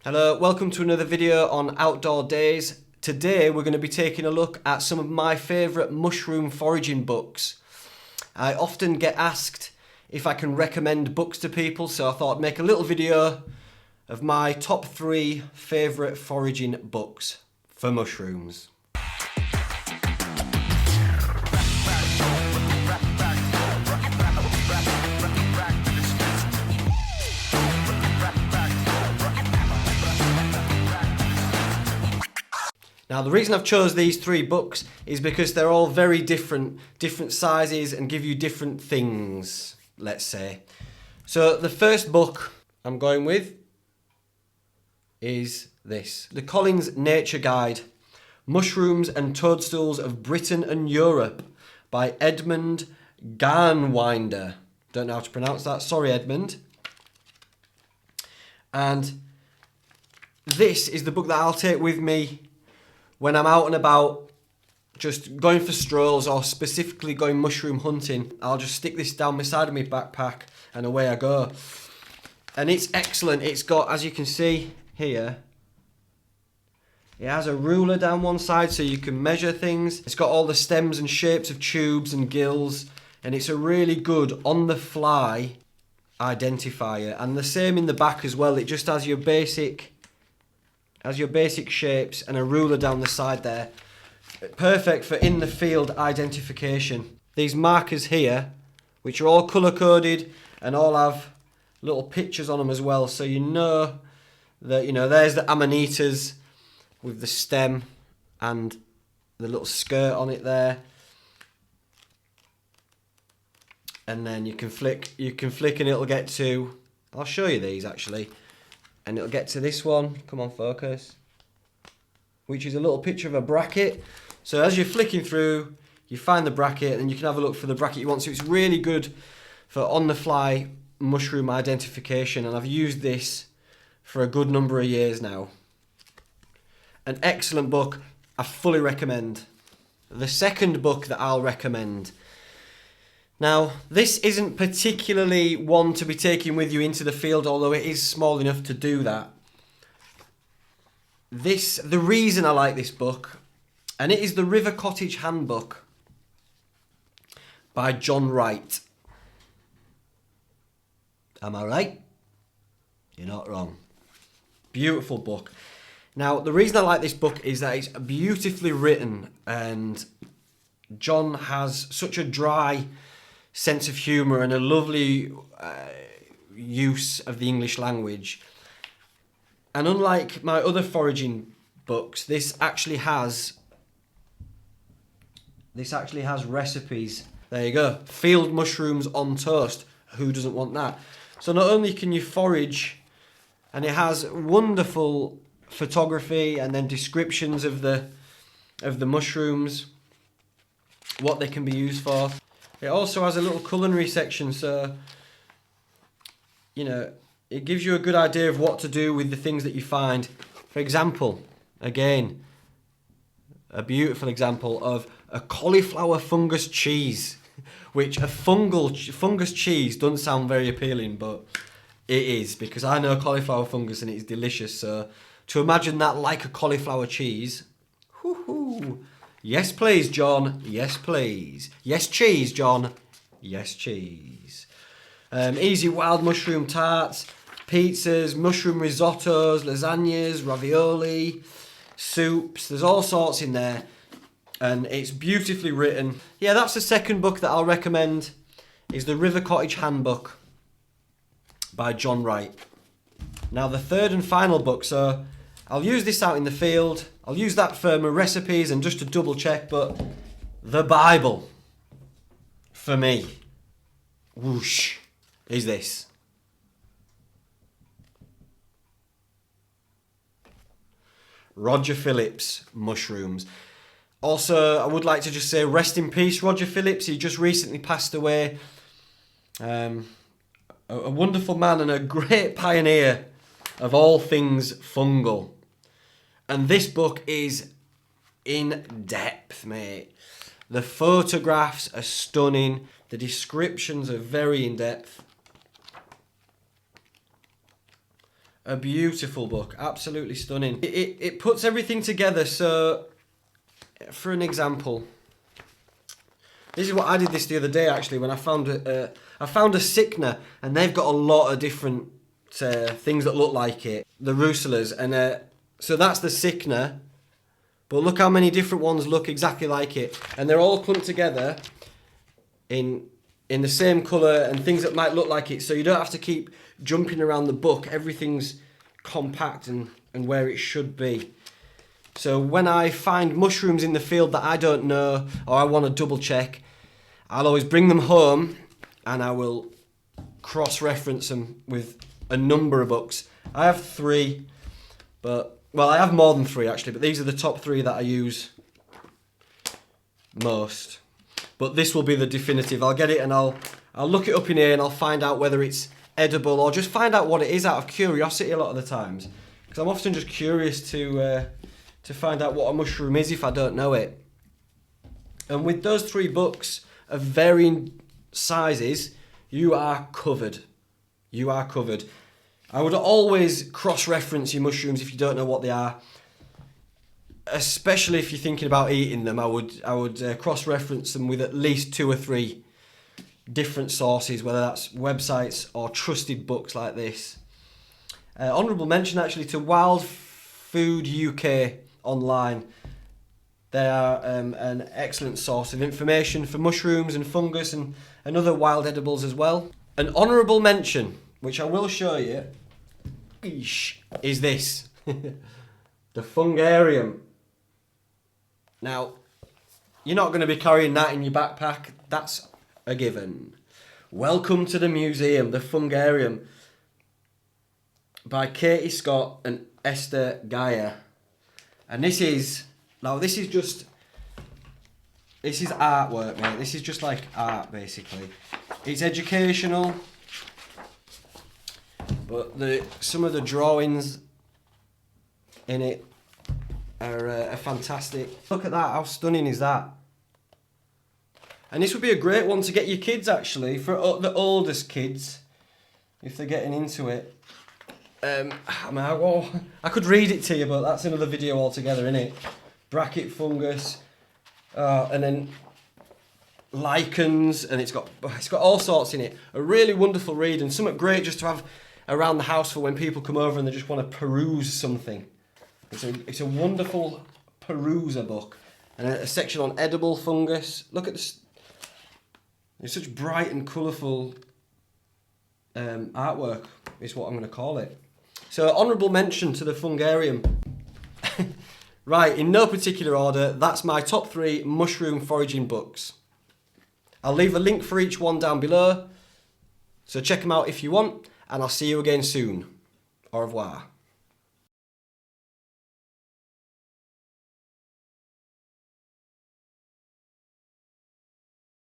Hello, welcome to another video on Outdoor Days. Today we're going to be taking a look at some of my favourite mushroom foraging books. I often get asked if I can recommend books to people, so I thought I'd make a little video of my top 3 favourite foraging books for mushrooms. Now the reason I've chose these 3 books is because they're all very different sizes and give you different things, let's say. So the first book I'm going with is this. The Collins Nature Guide, Mushrooms and Toadstools of Britain and Europe by Edmund Garnwinder. Don't know how to pronounce that, sorry Edmund. And this is the book that I'll take with me when I'm out and about, just going for strolls or specifically going mushroom hunting. I'll just stick this down the side of my backpack and away I go. And it's excellent. It's got, as you can see here, it has a ruler down one side so you can measure things. It's got all the stems and shapes of tubes and gills, and it's a really good on-the-fly identifier. And the same in the back as well. It just has your basic shapes and a ruler down the side there. Perfect for in the field identification. These markers here, which are all colour coded and all have little pictures on them as well, so you know that, there's the amanitas with the stem and the little skirt on it there. And then you can flick and it'll get to, I'll show you these actually. And it'll get to this one, come on focus, which is a little picture of a bracket. So as you're flicking through, you find the bracket and you can have a look for the bracket you want. So it's really good for on-the-fly mushroom identification, and I've used this for a good number of years now. An excellent book, I fully recommend. The second book that I'll recommend. Now, this isn't particularly one to be taken with you into the field, although it is small enough to do that. The reason I like this book, and it is the River Cottage Handbook by John Wright. Am I right? You're not wrong. Beautiful book. Now, the reason I like this book is that it's beautifully written, and John has such a dry sense of humour and a lovely use of the English language. And unlike my other foraging books, this actually has recipes. There you go. Field mushrooms on toast. Who doesn't want that? So not only can you forage, and it has wonderful photography and then descriptions of the mushrooms, what they can be used for. It also has a little culinary section, so it gives you a good idea of what to do with the things that you find. For example, again, a beautiful example of a cauliflower fungus cheese, which a fungus cheese doesn't sound very appealing, but it is, because I know cauliflower fungus and it's delicious. So to imagine that like a cauliflower cheese, whoo-hoo. Yes, please, John. Yes, please. Yes, cheese, John. Yes, cheese. Easy wild mushroom tarts, pizzas, mushroom risottos, lasagnas, ravioli, soups. There's all sorts in there, and it's beautifully written. Yeah, that's the second book that I'll recommend, is the River Cottage Handbook by John Wright. Now, the third and final book, so I'll use this out in the field. I'll use that for my recipes and just to double check, but the Bible, for me, whoosh, is this. Roger Phillips Mushrooms. Also, I would like to just say rest in peace, Roger Phillips. He just recently passed away. A wonderful man and a great pioneer of all things fungal. And this book is in depth, mate. The photographs are stunning. The descriptions are very in depth. A beautiful book, absolutely stunning. It puts everything together. So, for an example, this is what I did this the other day actually when I found a Cicna, and they've got a lot of different things that look like it. The Russulas, and so that's the Cicna, but look how many different ones look exactly like it, and they're all clumped together in the same colour and things that might look like it, so you don't have to keep jumping around the book. Everything's compact and where it should be. So when I find mushrooms in the field that I don't know or I want to double check, I'll always bring them home and I will cross-reference them with a number of books. I have 3, but, well, I have more than 3 actually, but these are the top 3 that I use most. But this will be the definitive. I'll get it and I'll look it up in here and I'll find out whether it's edible or just find out what it is out of curiosity a lot of the times. Because I'm often just curious to find out what a mushroom is if I don't know it. And with those 3 books of varying sizes, you are covered. You are covered. I would always cross-reference your mushrooms if you don't know what they are. Especially if you're thinking about eating them, I would cross-reference them with at least 2 or 3 different sources, whether that's websites or trusted books like this. Honourable mention actually to Wild Food UK online. They are an excellent source of information for mushrooms and fungus and other wild edibles as well. An honourable mention, which I will show you, is this. The Fungarium. Now, you're not going to be carrying that in your backpack. That's a given. Welcome to the museum, the Fungarium, by Katie Scott and Esther Geyer. And this is artwork, mate. This is just like art, basically. It's educational, but some of the drawings in it are fantastic. Look at that, how stunning is that? And this would be a great one to get your kids, actually, for the oldest kids, if they're getting into it. I could read it to you, but that's another video altogether, innit? Bracket fungus, and then lichens, and it's got all sorts in it. A really wonderful read, and something great just to have around the house for when people come over and they just want to peruse something. It's a wonderful peruser book, and a section on edible fungus. Look at this. It's such bright and colourful artwork, is what I'm going to call it. So, honourable mention to the Fungarium. Right, in no particular order, that's my top 3 mushroom foraging books. I'll leave a link for each one down below, so check them out if you want, and I'll see you again soon. Au revoir.